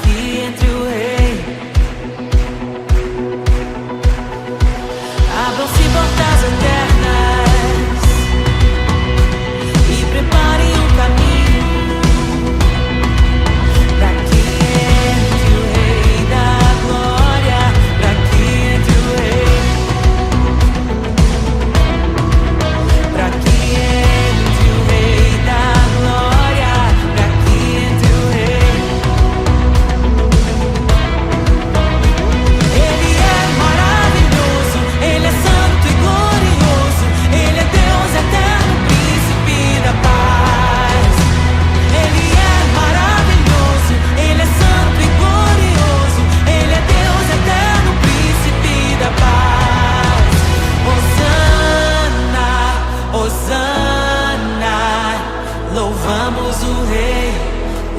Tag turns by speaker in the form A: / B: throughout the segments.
A: que entre o rei. Abram-se portas eternas e preparem um caminho pra que entre o rei da glória, pra que entre o rei, pra que entre o rei da glória, pra que entre o rei. Ele é maravilhoso, ele é santo e glorioso, ele é Deus eterno, príncipe da paz. Ele é maravilhoso, ele é santo e glorioso, ele é Deus eterno, príncipe da paz. Hosana, Hosana, louvamos o rei,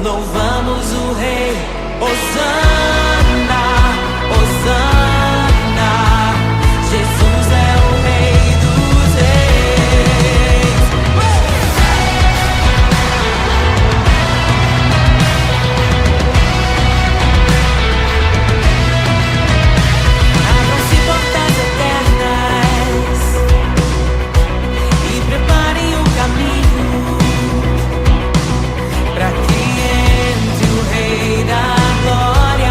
A: louvamos o rei. Hosana, Hosana, Jesus é o rei dos reis. Abram-se portas eternas e preparem o caminho pra que entre o rei da glória.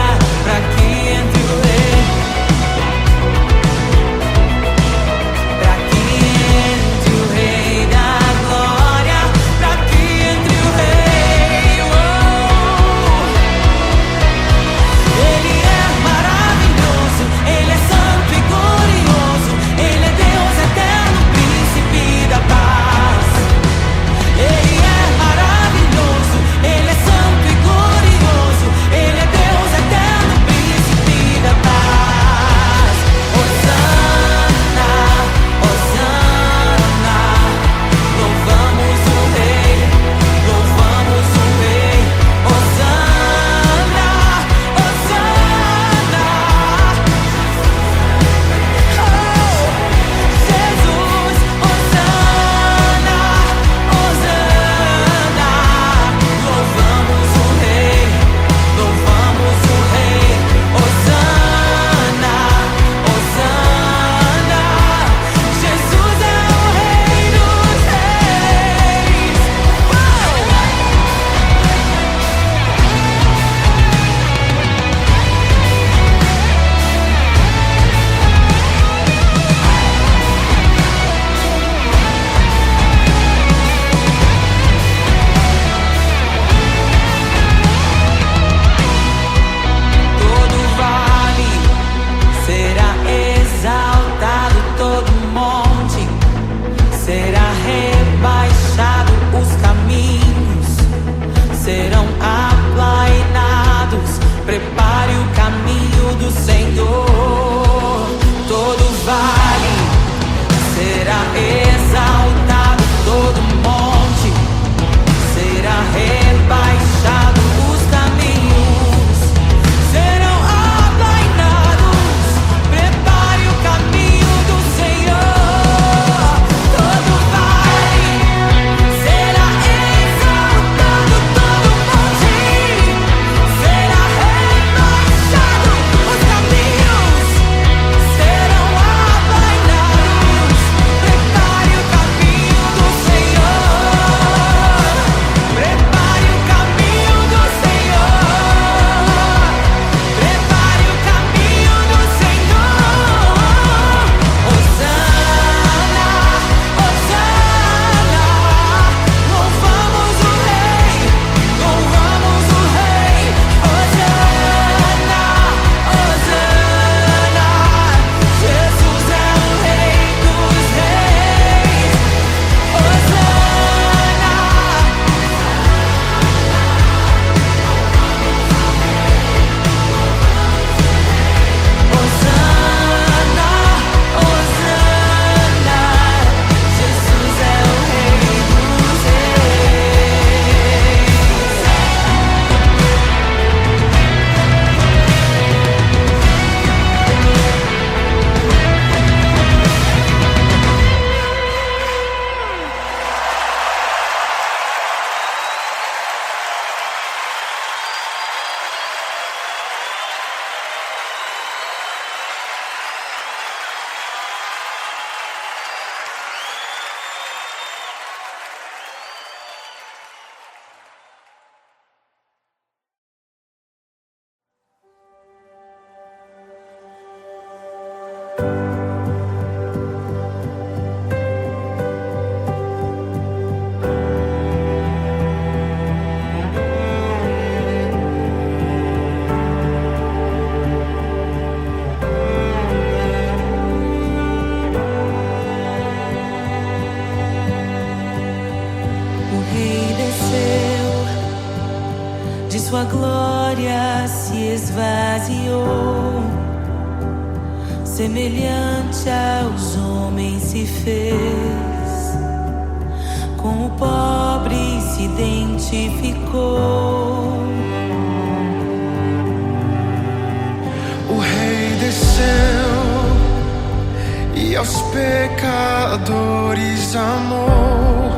A: glória se esvaziou, semelhante aos homens se fez, com o pobre se identificou.
B: O Rei desceu e aos pecadores amou,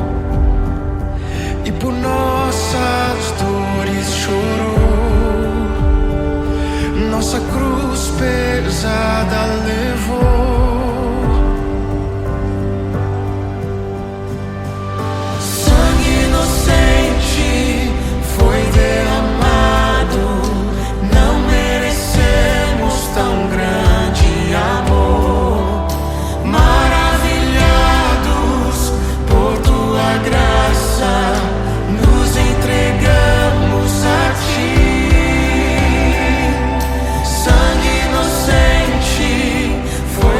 B: e por nossas dores chorou, nossa cruz pesada levou. Sangue inocente foi derramado, não merecemos tão grande amor. Maravilhados por tua graça, nos entregamos a ti. Sangue inocente foi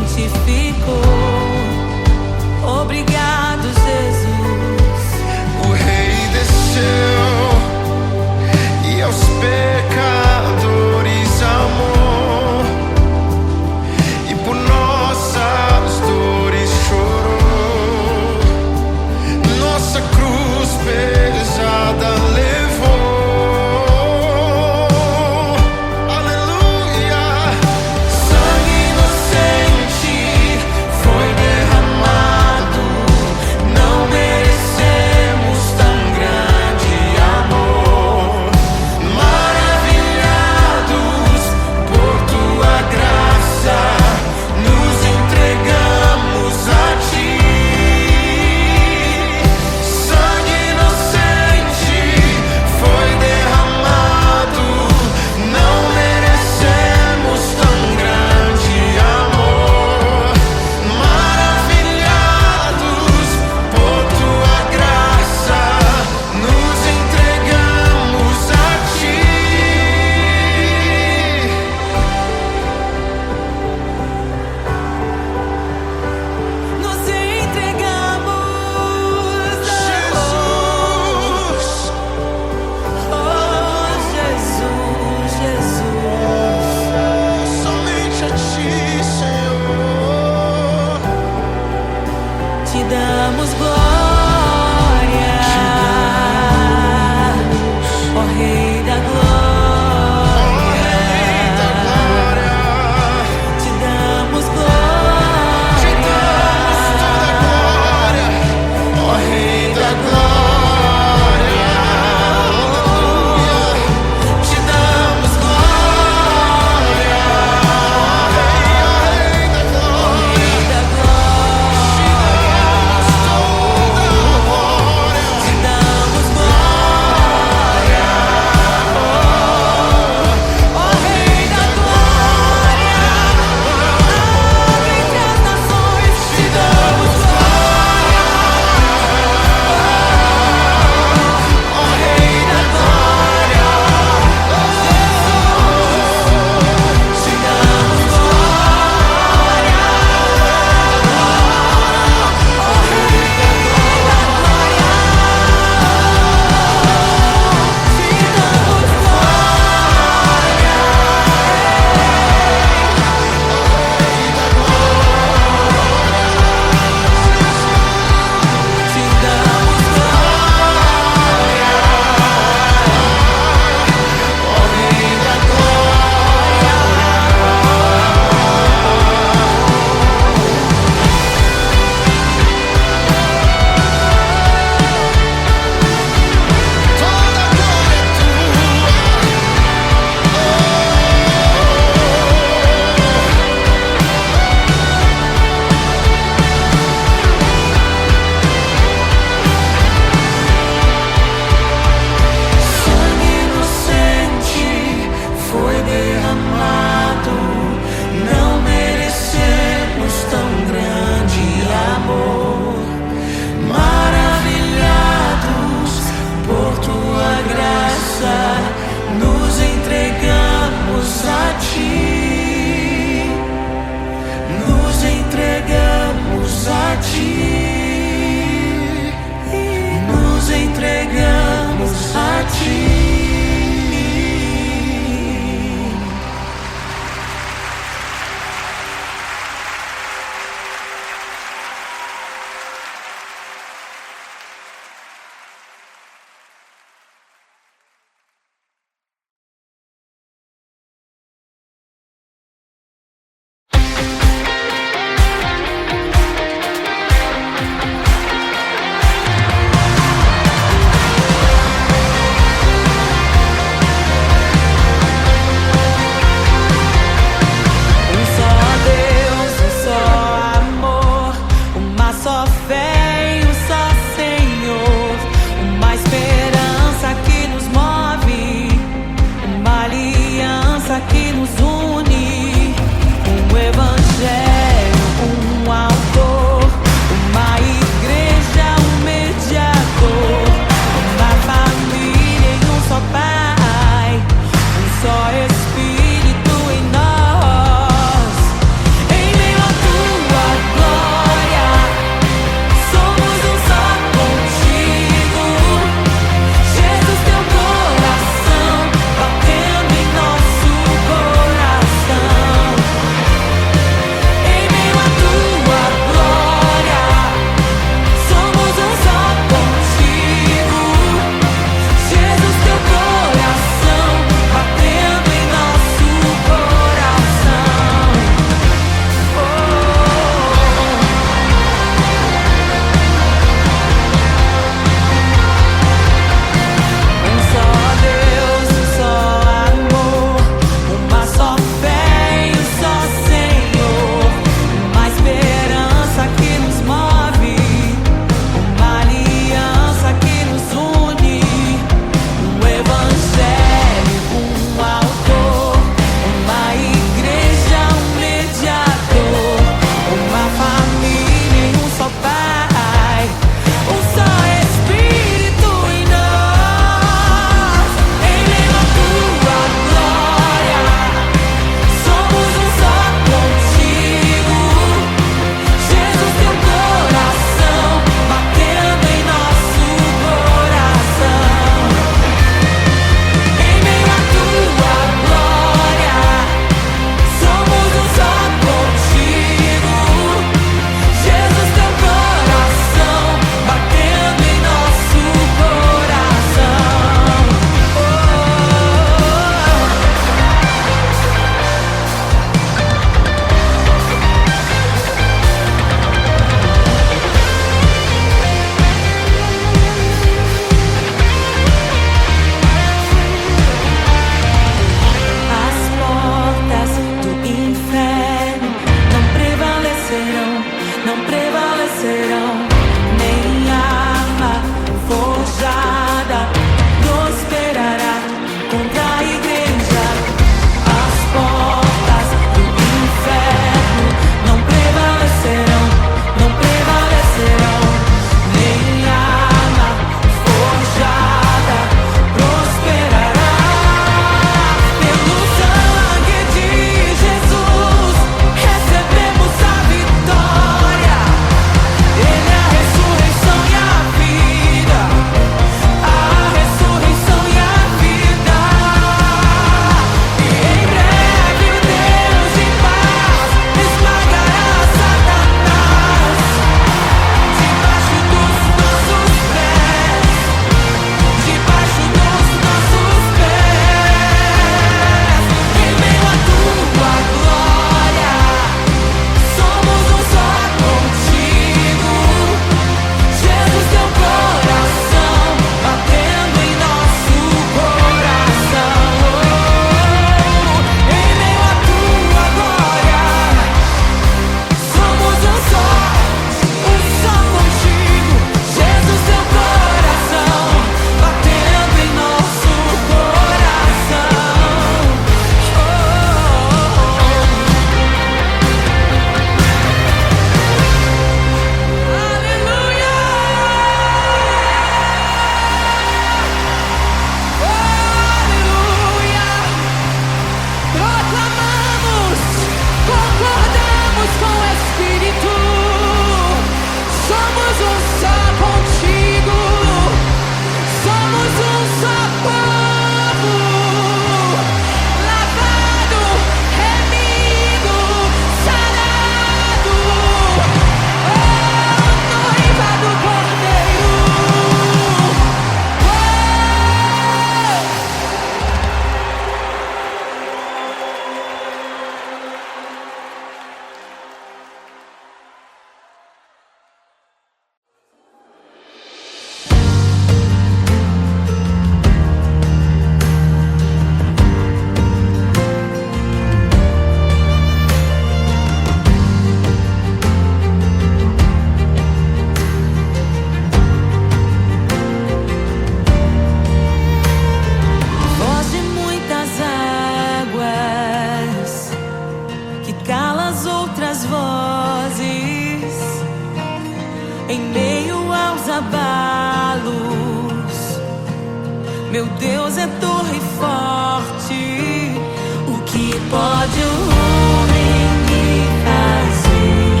A: Meu Deus é torre forte. O que pode o homem me fazer?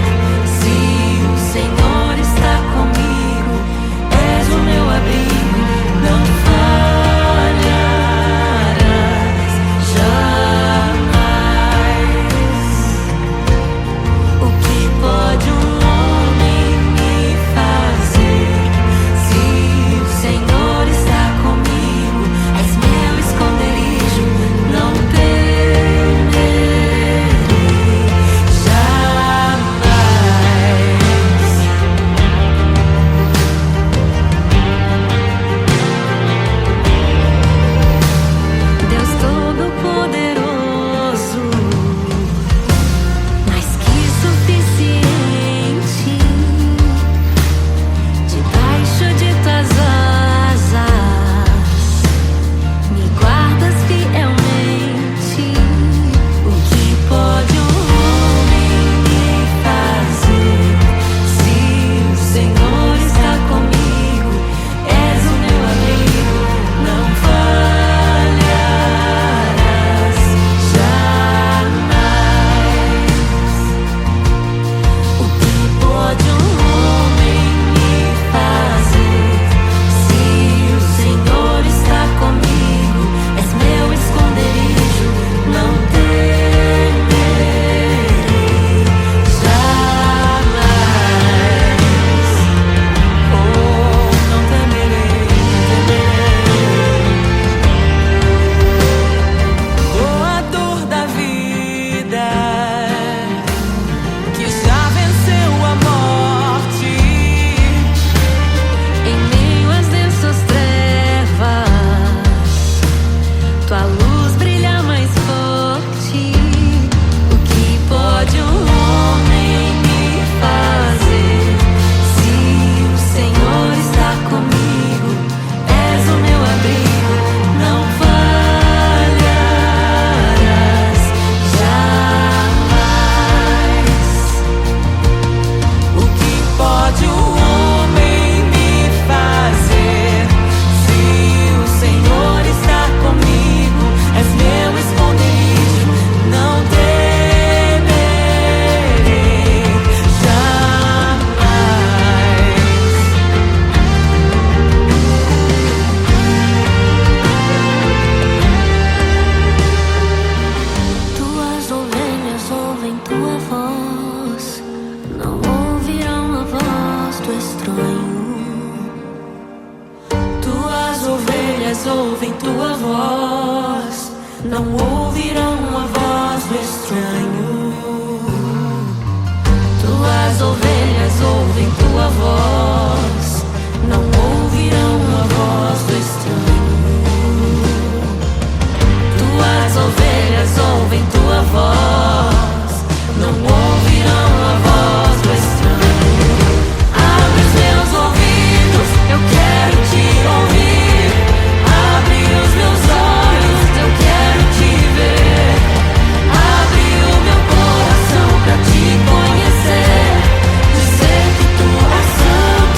A: Se o Senhor está comigo, és o meu abrigo, não falharás jamais. O que pode um homem me fazer? Se o Senhor está comigo, és meu esconderijo, não temerei jamais. Deus Todo-Poderoso, mais que suficiente, debaixo de tuas asas, me guardas fielmente. O que pode um homem me fazer? Se o Senhor está comigo, és o meu amigo, não falharás jamais. O que pode um homem me fazer? Se o Senhor está comigo, és meu esconderijo, não temerei jamais. Oh, não temerei, doador da vida, que já venceu a morte. Em meio às densas trevas, tua luz brilha mais forte. O que pode um homem me fazer? Se o Senhor está comigo, és o meu abrigo, não falharás jamais. O que pode o homem me fazer? Se o Senhor está comigo, és meu esconderijo, não temerei jamais. Tuas ovelhas ouvem tua voz, não ouvirão a voz do estranho. Tuas ovelhas ouvem tua voz, não ouvirão a voz do estranho. Tuas ovelhas ouvem tua voz, não ouvirão a voz do estranho. Tuas ovelhas ouvem tua voz, não ouvirão a voz do estranho. Abre os meus ouvidos, eu quero te ouvir. Abre os meus olhos, eu quero te ver. Abre o meu coração pra te conhecer. Dizer que tu és santo,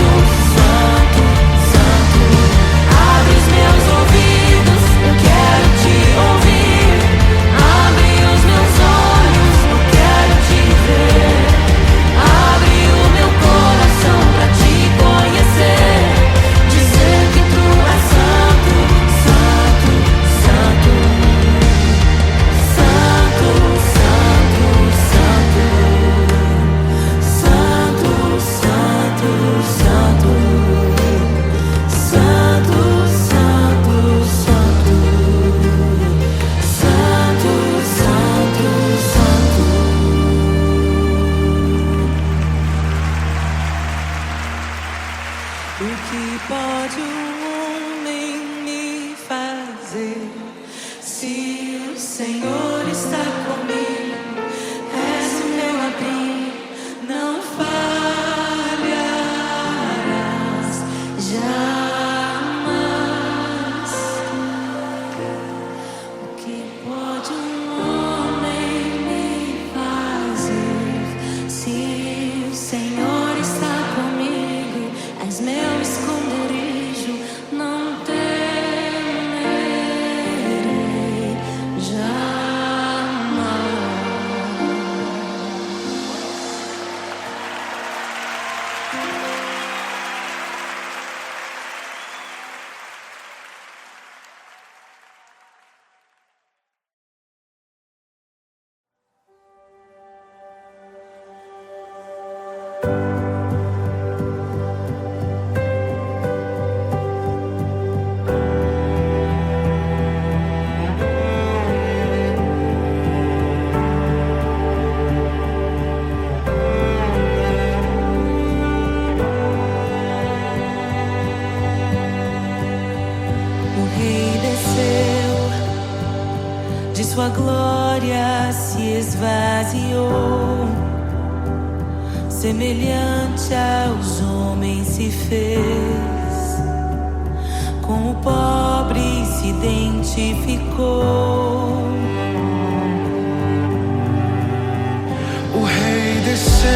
A: sua glória se esvaziou, semelhante aos homens se fez, com o pobre se identificou.
B: O Rei desceu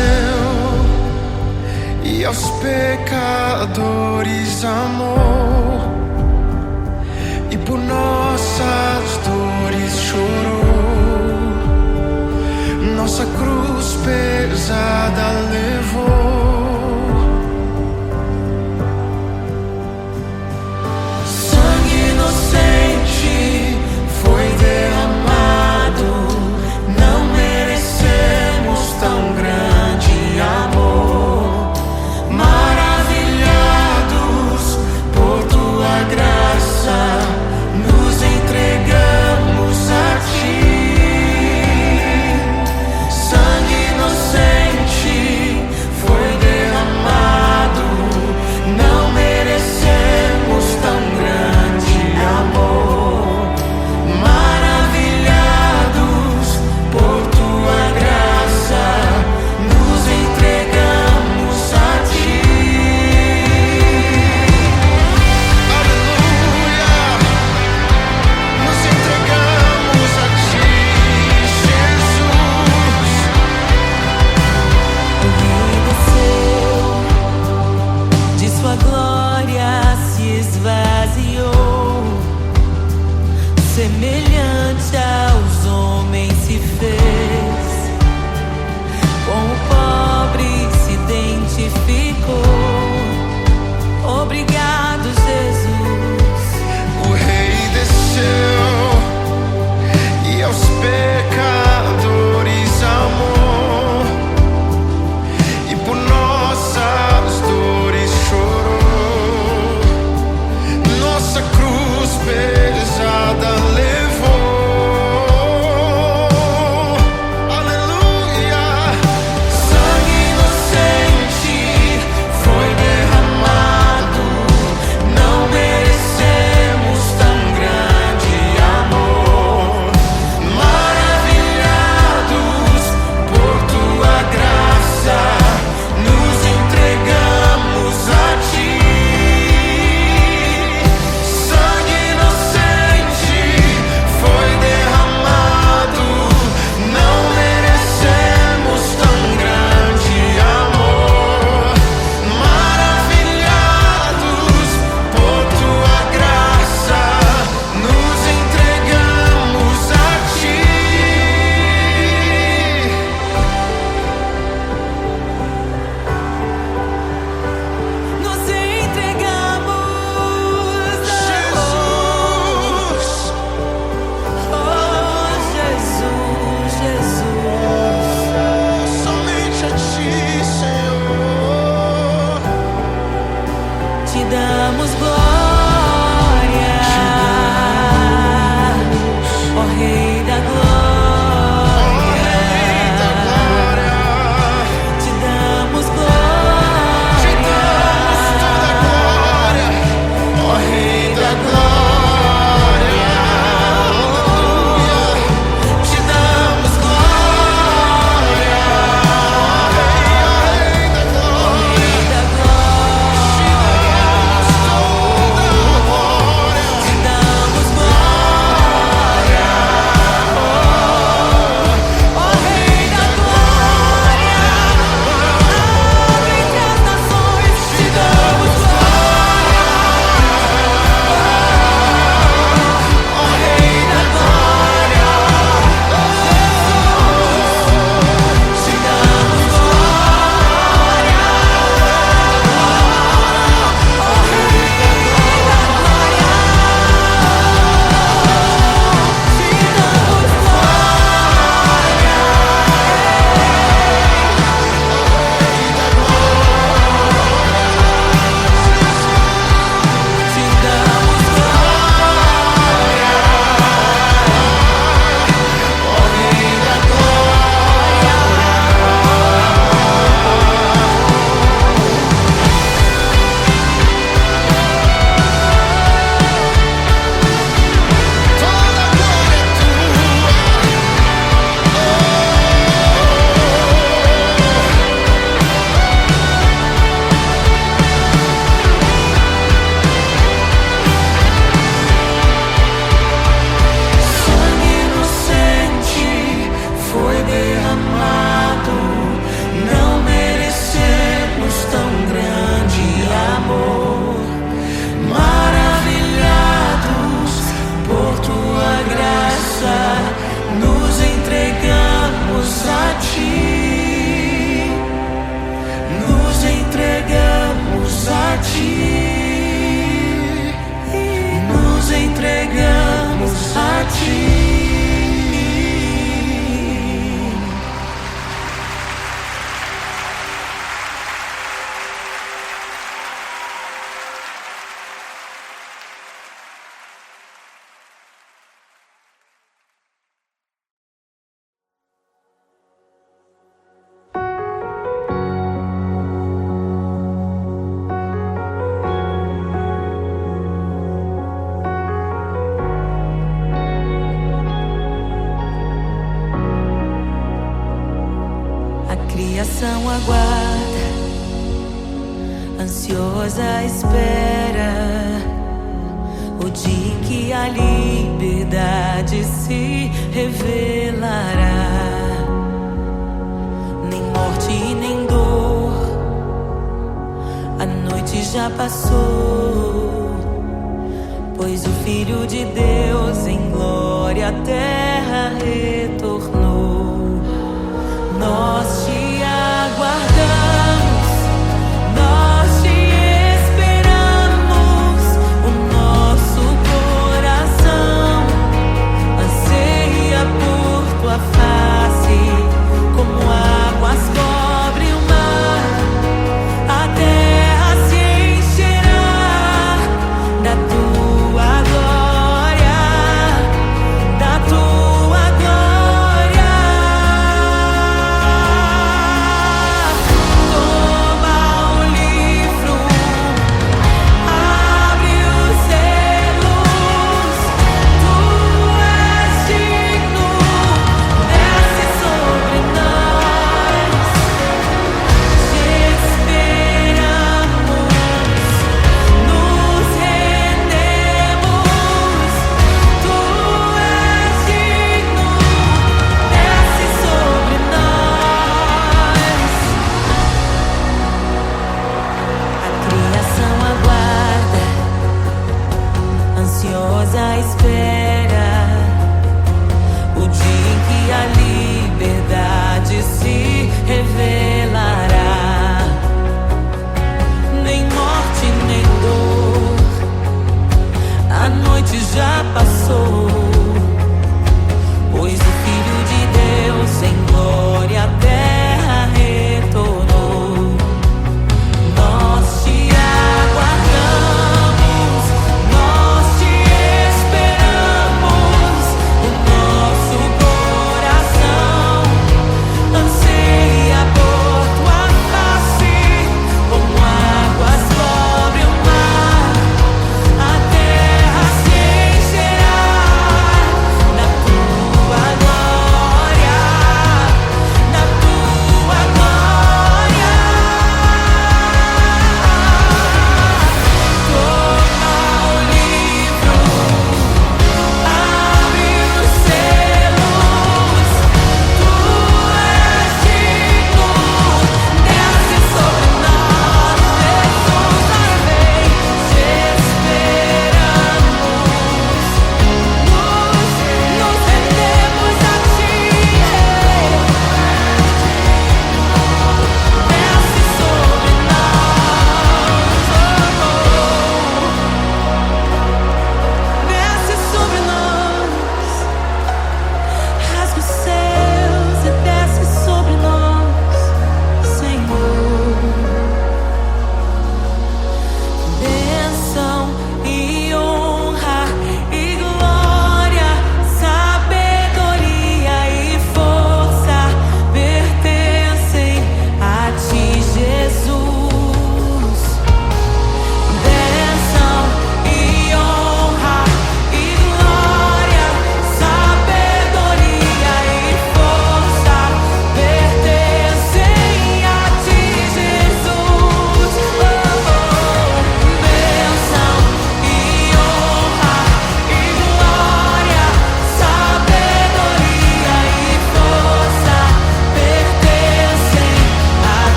B: e aos pecadores amou, e por nossas dores chorou, nossa cruz pesada levou. Sangue inocente foi derramado, não merecemos tão grande amor. Maravilhados por tua graça, nos entregamos a ti. Sangue inocente
A: criação aguarda, ansiosa espera o dia em que a liberdade se revelará. Nem morte e nem dor, a noite já passou, pois o Filho de Deus em glória à terra retornou. Nós te aguardamos, nós te esperamos. O nosso coração anseia por tua face, como águas cobre o mar. A terra se encherá da tua glória, da tua glória. Toma o livro, abre os selos. Tu és digno, desce sobre nós.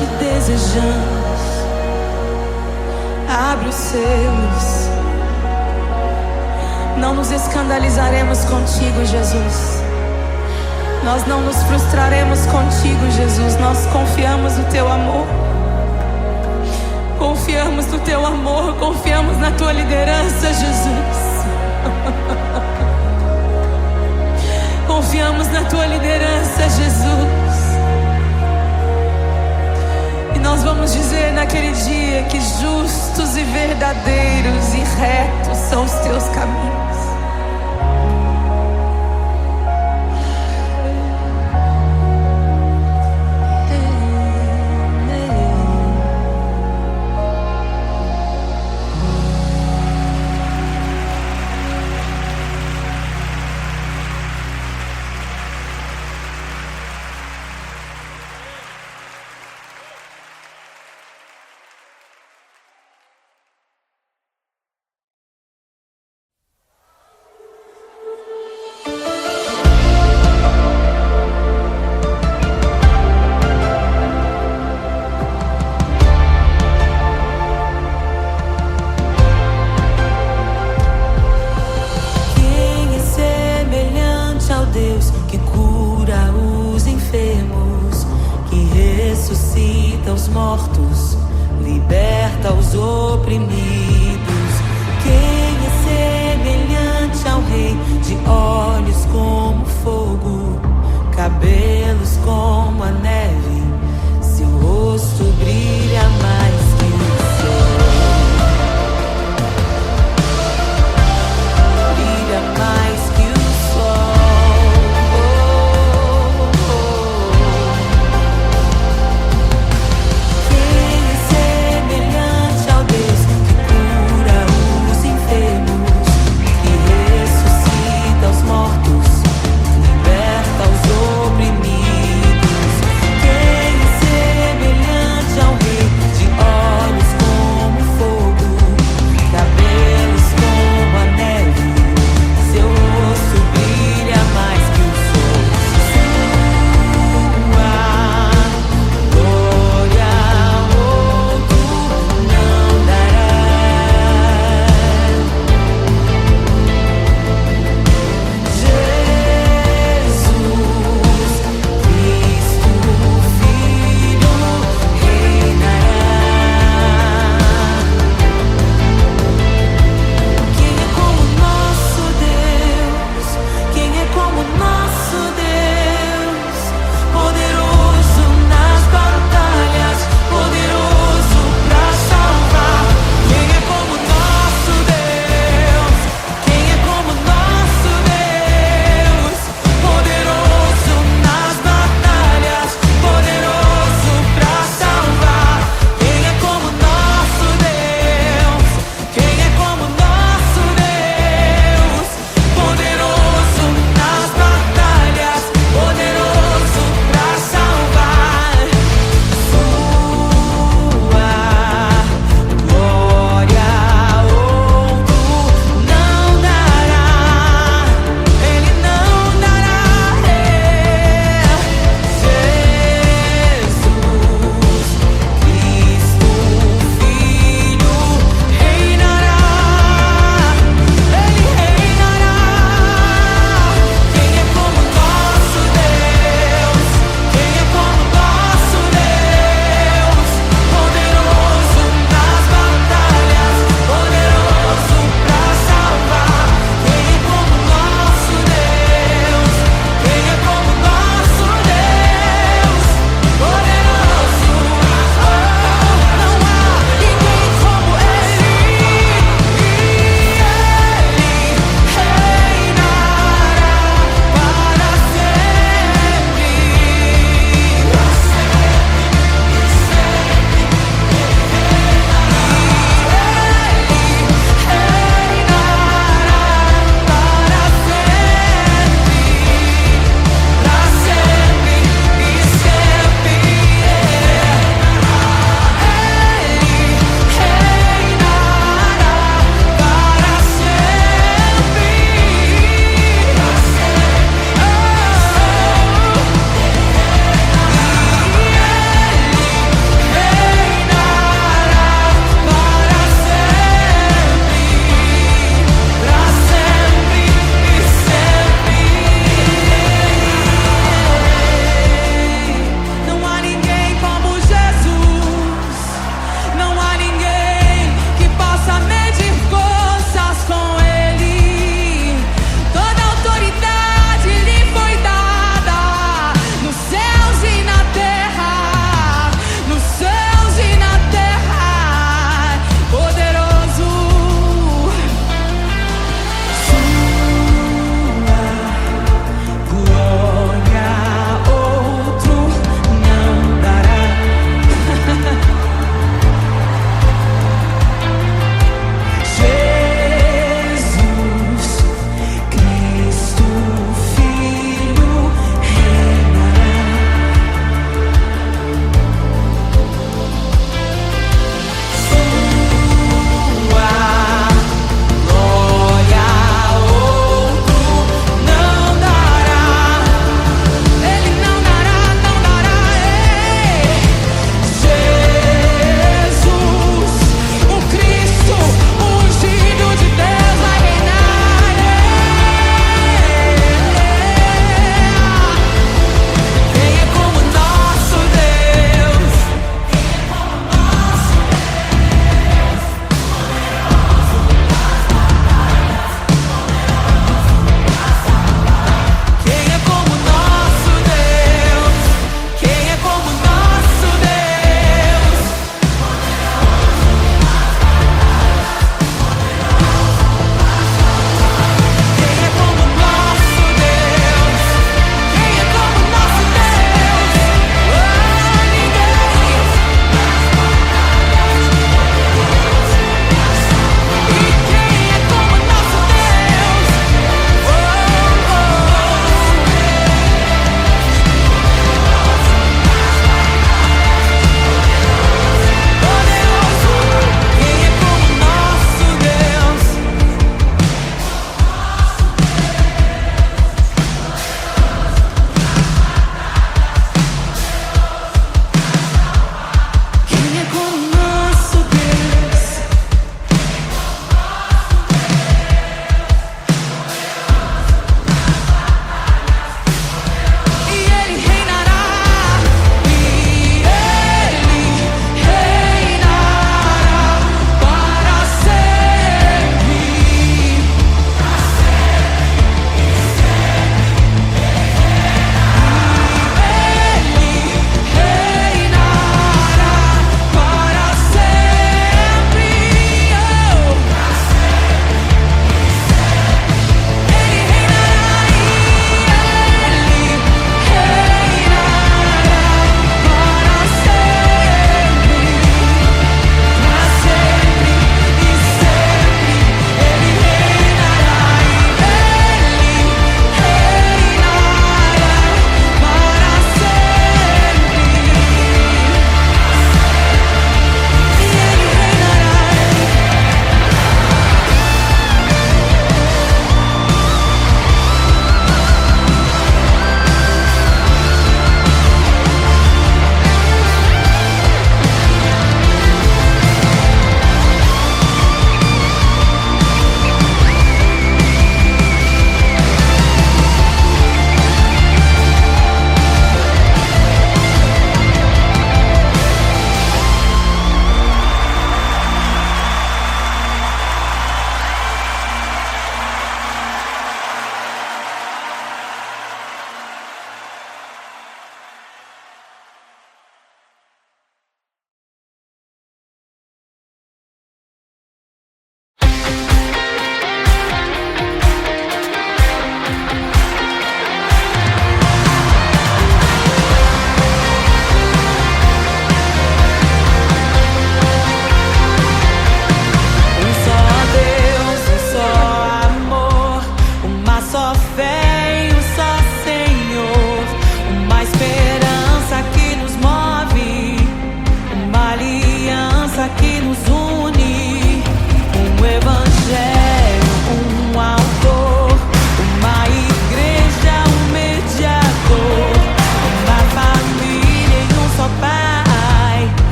A: te desejamos. Abre os seus. Não nos escandalizaremos contigo, Jesus. Nós não nos frustraremos contigo, Jesus. Nós confiamos no teu amor. Confiamos no teu amor, confiamos na tua liderança, Jesus. Confiamos na tua liderança, Jesus. E nós vamos dizer naquele dia que justos e verdadeiros e retos são os teus caminhos.
B: Os mortos, liberta os oprimidos. Quem é semelhante ao Rei, de olhos como fogo, cabelos como a neve, seu rosto brilha mais que o sol. Brilha mais que o sol.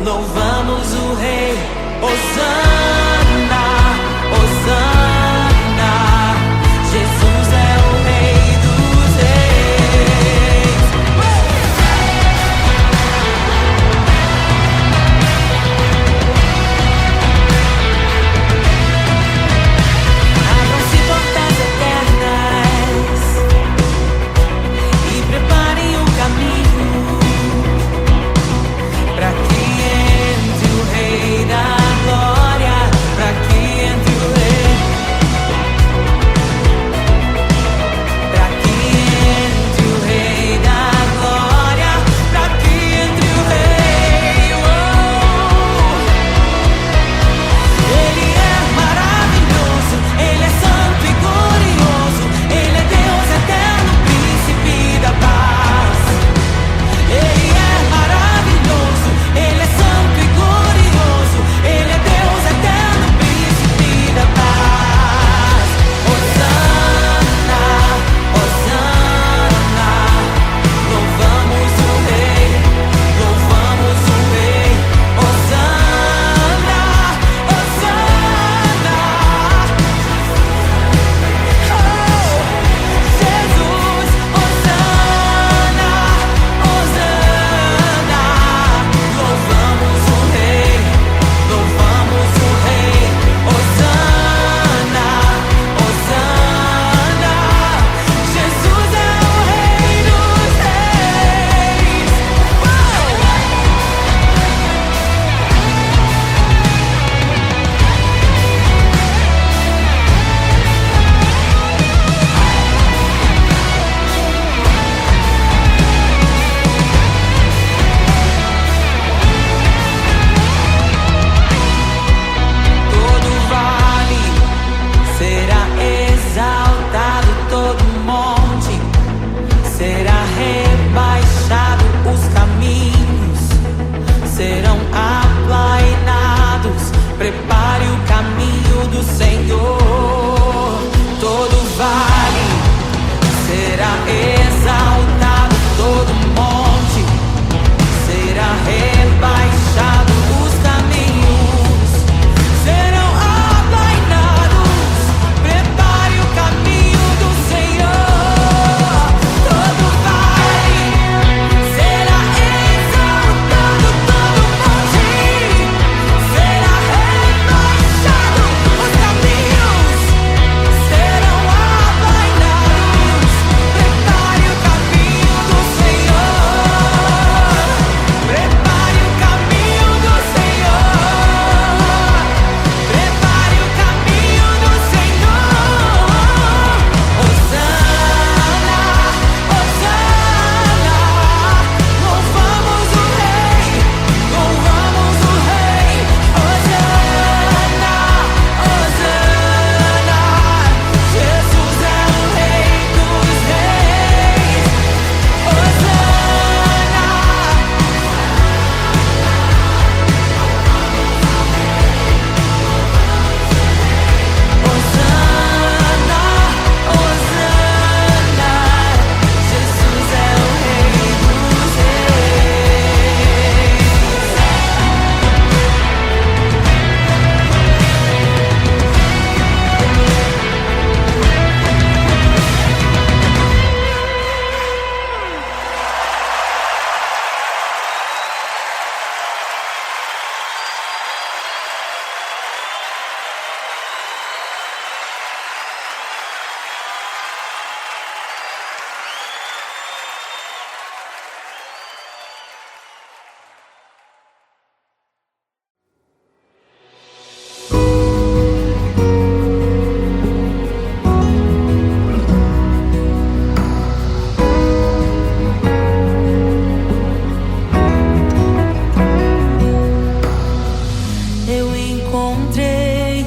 B: louvamos o Rei. Hosana, Hosana, Jesus é o Rei dos Reis. Abram-se portas eternas e preparem o caminho para que entre o Rei da Glória, para que entre o Rei, para que entre o Rei da Glória, para que entre o Rei. Ele é maravilhoso, Ele é santo e glorioso, Ele é Deus eterno, príncipe da paz. Ele é maravilhoso, Ele é santo e glorioso, Ele é Deus eterno, príncipe da paz. Hosana, Hosana, louvamos o Rei, louvamos o Rei. Hosana, Hosana, oh, Jesus, Hosana, Hosana, louvamos o Rei, louvamos o Rei. Hosana, Hosana, Jesus é o Rei dos Reis. Todo vale será exaltado, todo monte será rebaixado, os caminhos serão aplainados. Prepare o caminho do Senhor. Todo vale será exaltado, todo monte será rebaixado, os caminhos serão aplainados. Prepare o caminho do Senhor. Todo vale será exaltado, todo monte será rebaixado, os caminhos serão aplainados. Prepare o caminho do Senhor. Prepare o caminho do Senhor. Prepare o caminho do Senhor. Hosana, Hosana, louvamos o Rei, louvamos o Rei. Hosana, Hosana, Jesus é o Rei dos Reis. Hosana. Hosana, Hosana, Jesus é o Rei dos Reis. Eu encontrei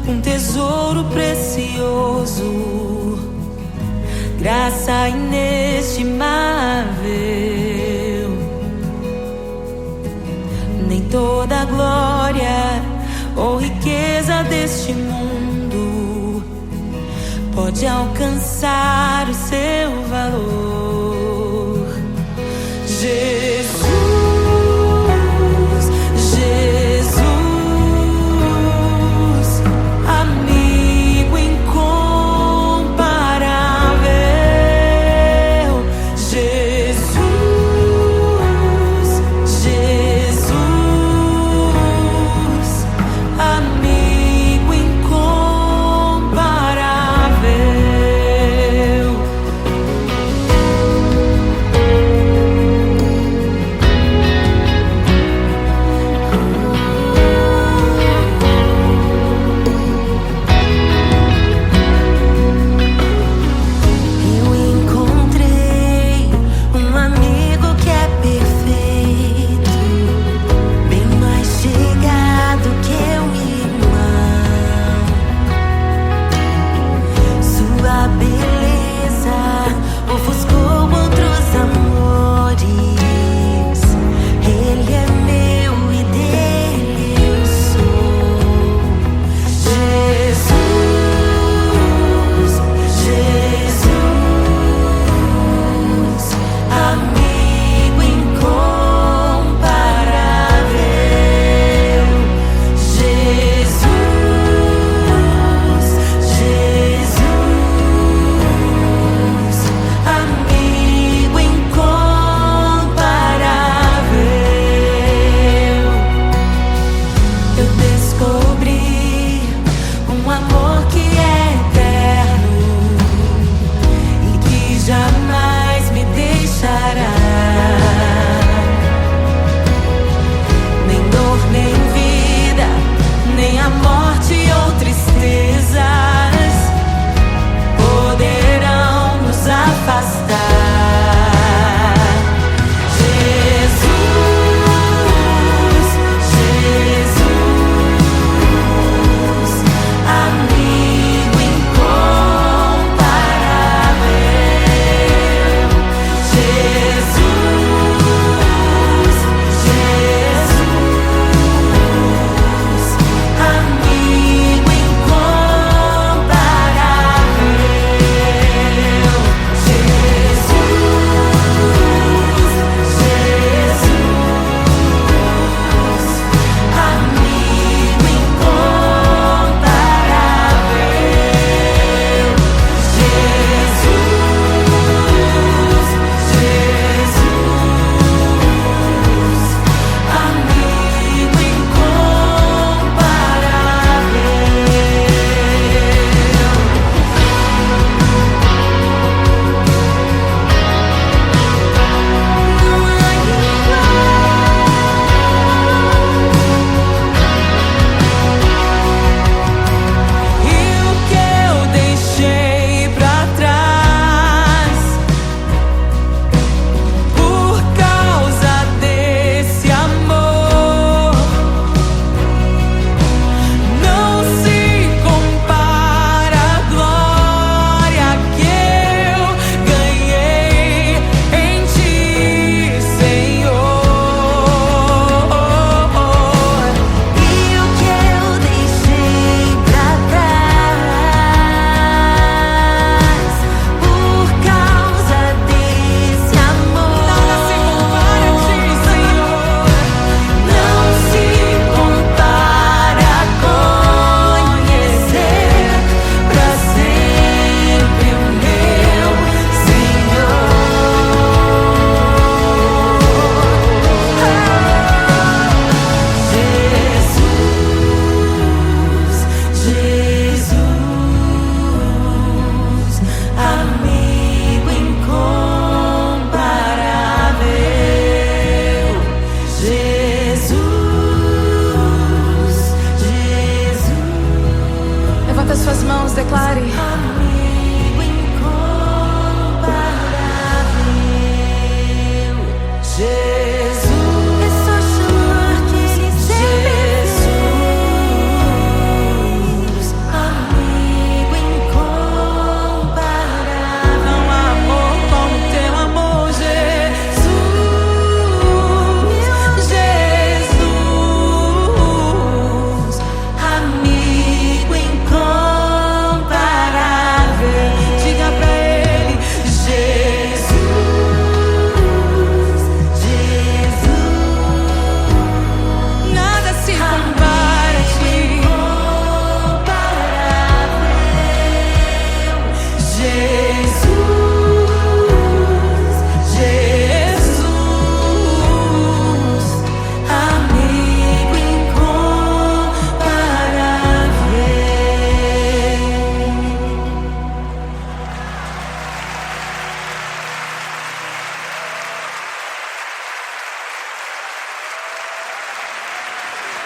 B: um tesouro precioso, graça inestimável. Nem toda a glória ou riqueza deste mundo pode alcançar o seu valor. Jesus,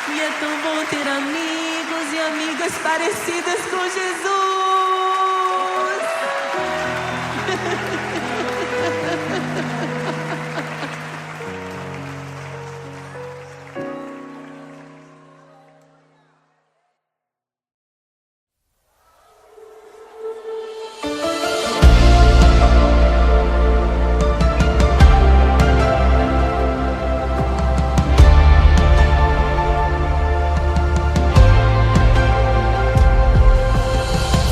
B: E é tão bom ter amigos e amigas parecidas com Jesus.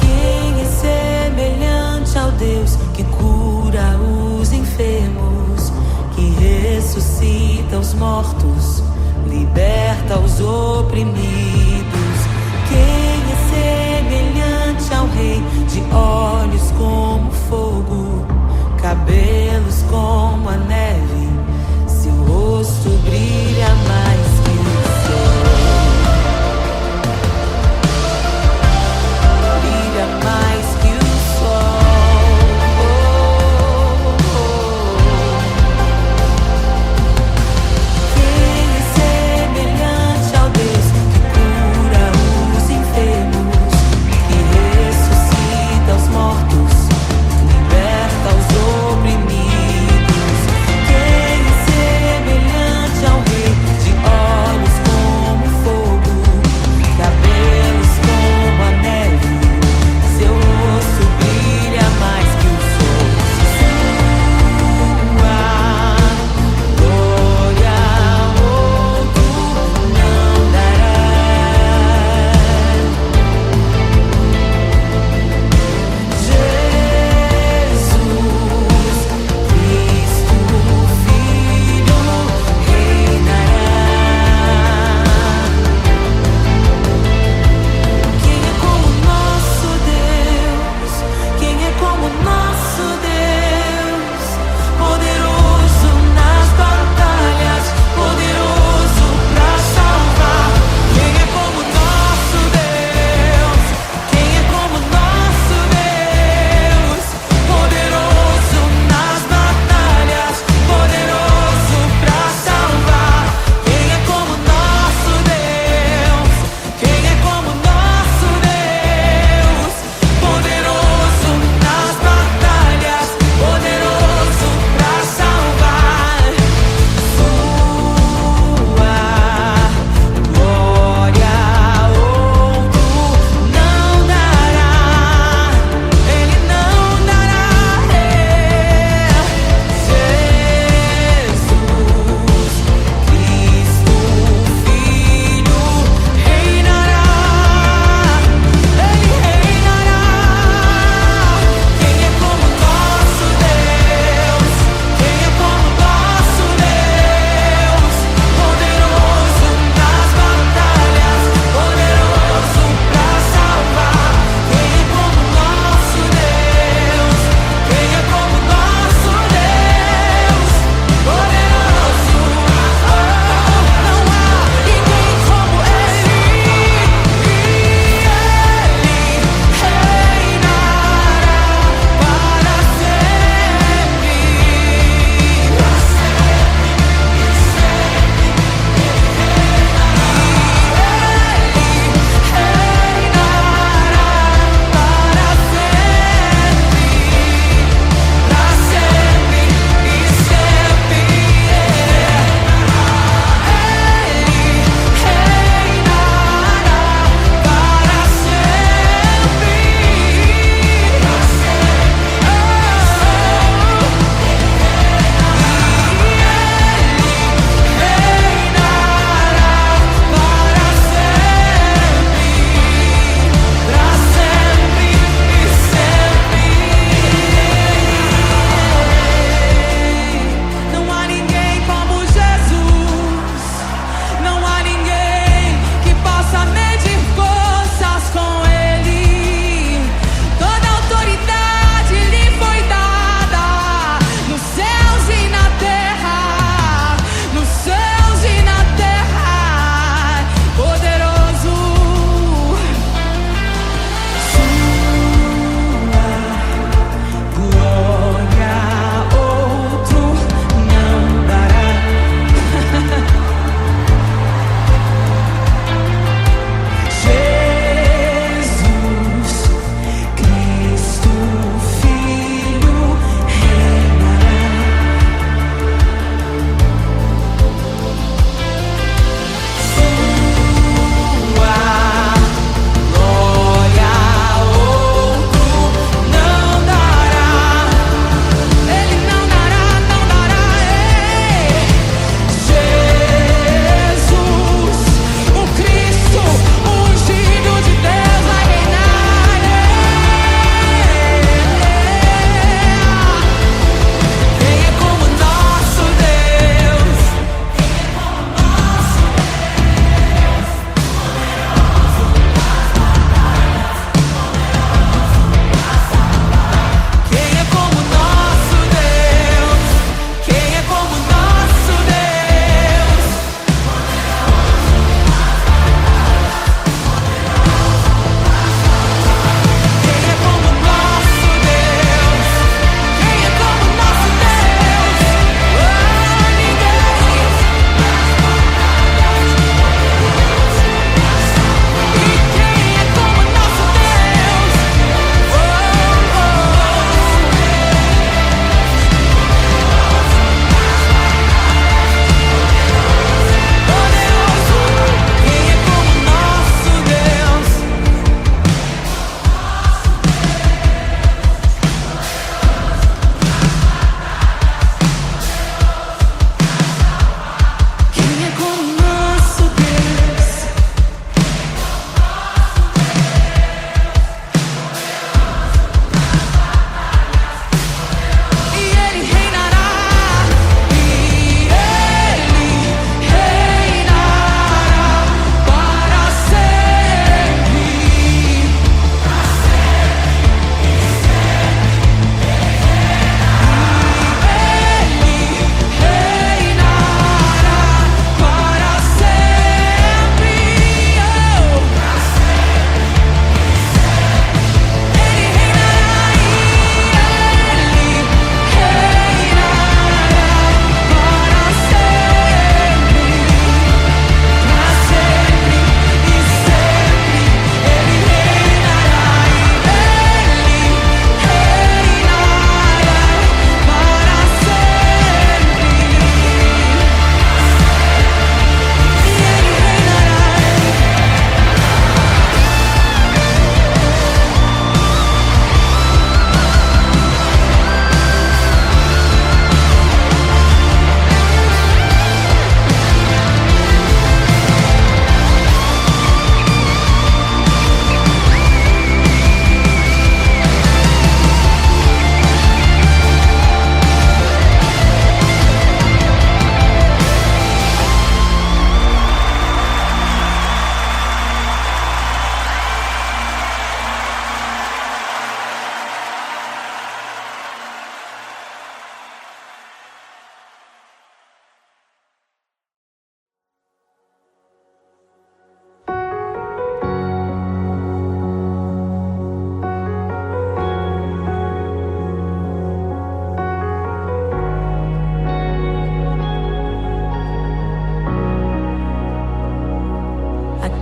B: Quem é semelhante ao Deus que cura os enfermos, que ressuscita os mortos, liberta os oprimidos? Quem é semelhante ao Rei, de olhos como fogo, cabelos como a neve, seu rosto brilha mais que o sol, brilha mais que o sol. Quem é semelhante ao Deus que cura os enfermos, que ressuscita os mortos, liberta os oprimidos?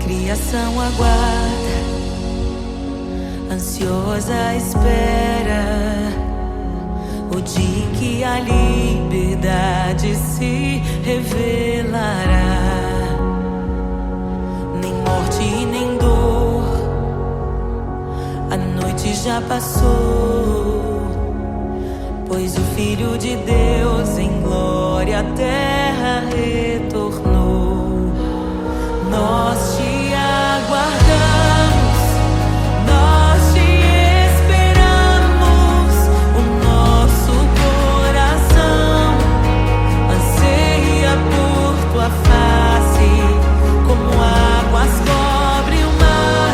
B: criação aguarda, ansiosa espera o dia em que a liberdade se revelará. Nem morte e nem dor, a noite já passou, pois o Filho de Deus em glória à terra retornou. Nós te aguardamos, nós te esperamos. O nosso coração anseia por tua face, como águas cobrem o mar.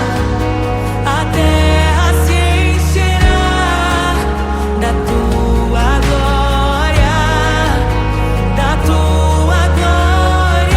B: A terra se encherá da tua glória, da tua glória.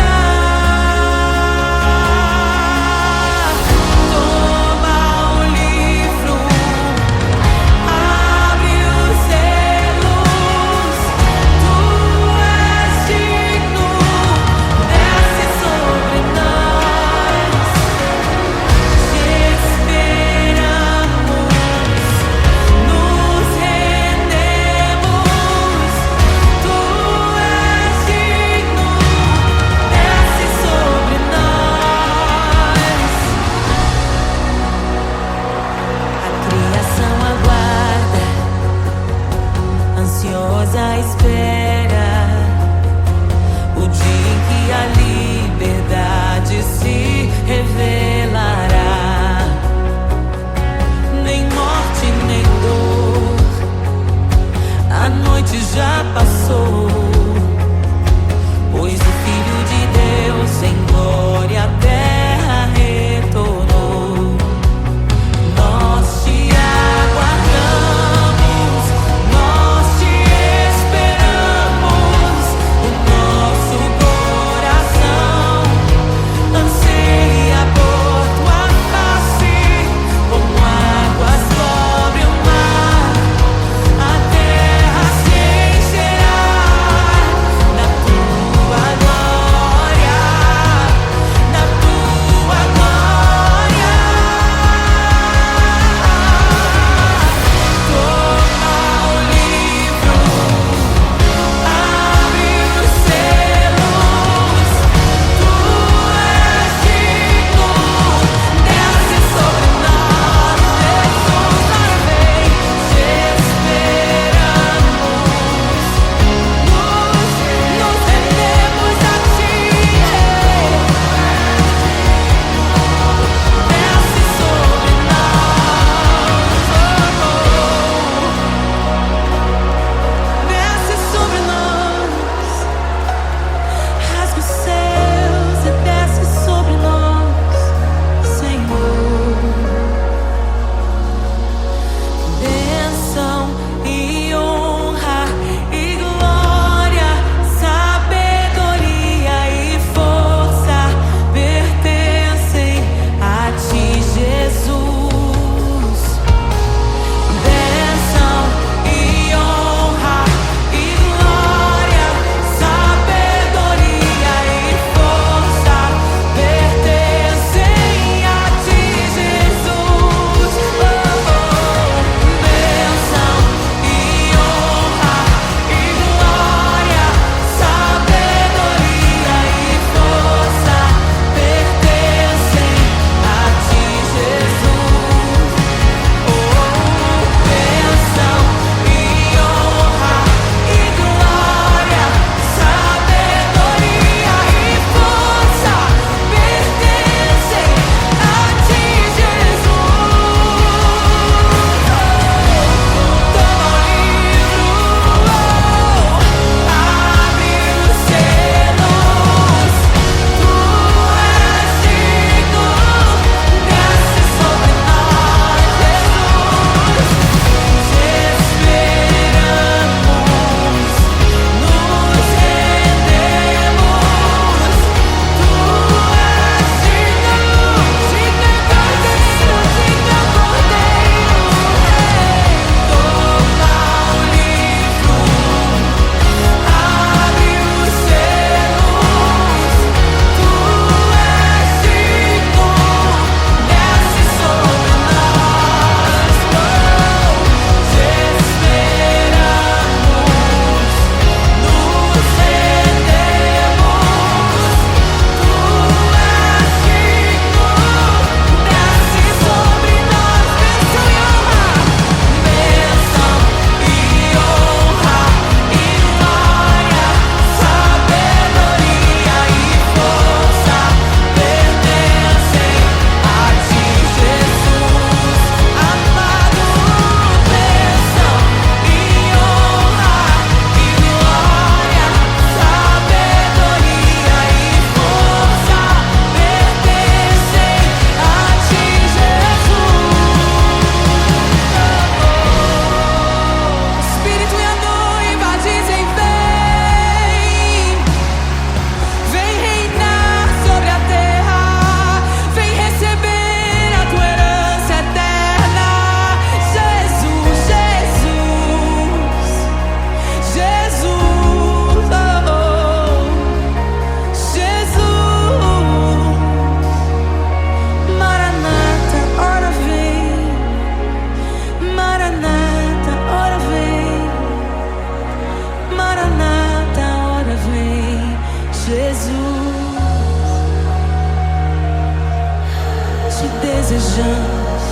B: desejamos.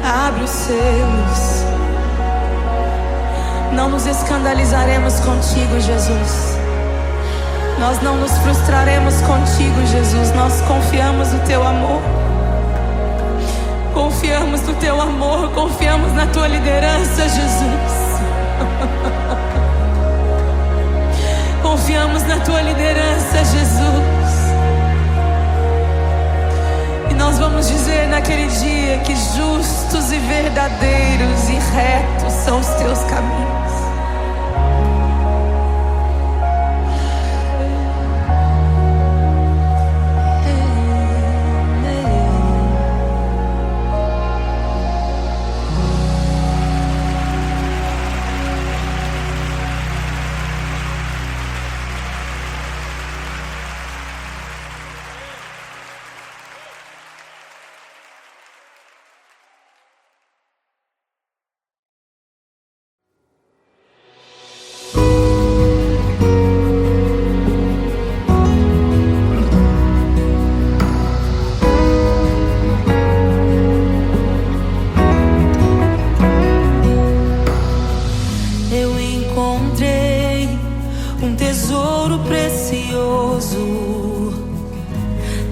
B: Abre os selos. Não nos escandalizaremos contigo, Jesus. Nós não nos frustraremos contigo, Jesus. Nós confiamos no teu amor. Confiamos no teu amor. Confiamos na tua liderança, Jesus. Confiamos na tua liderança, Jesus. E nós vamos dizer naquele dia que justos e verdadeiros e retos são os teus caminhos.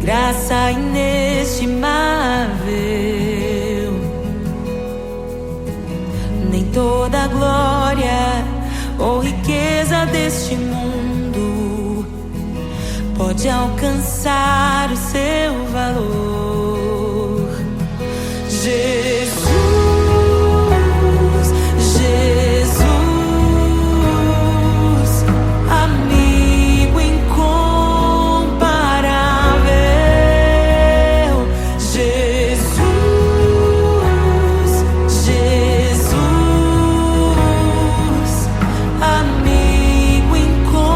B: Graça inestimável, nem toda a glória ou riqueza deste mundo pode alcançar o seu valor. Jesus, Jesus, amigo incomparável. Jesus, Jesus, amigo incomparável.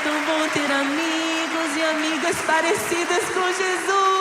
B: tão bom ter amigos e amigas parecidas com Jesus.